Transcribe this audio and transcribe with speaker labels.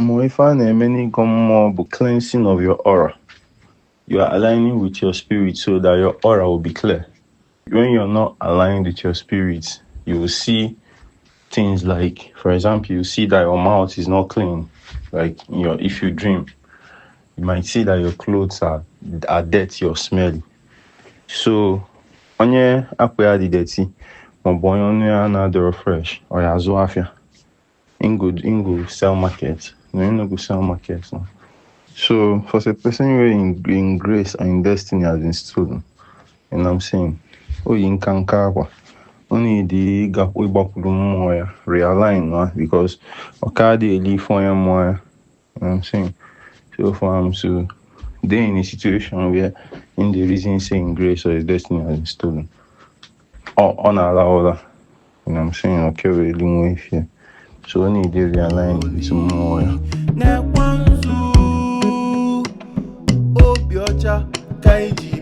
Speaker 1: More if I name any come more but cleansing of your aura. You are aligning with your spirit so that your aura will be clear. When you're not aligned with your spirit, you will see things like, for example, you see that your mouth is not clean. Like if you dream, you might see that your clothes are dirty or smelly. So onye akwa dị dirty, maọbụ onye ọnụ ya na-adịrọ fresh, or ya azụ afịa, ingo sell market, no go sell market. No. So for the person where in grace and in destiny has been stolen, you know what I'm saying? Oh, in kankawa. Only the gakwe bakulu moya realign, no? Because okade eli for him moya. You know what I'm saying? So for him to they in a situation where in the reason saying grace or his destiny has been stolen. Or unallowed. You know what I'm saying? Okay, we're dealing with here. So only they realign with more.
Speaker 2: Nekwanzu Obiocha Kaiji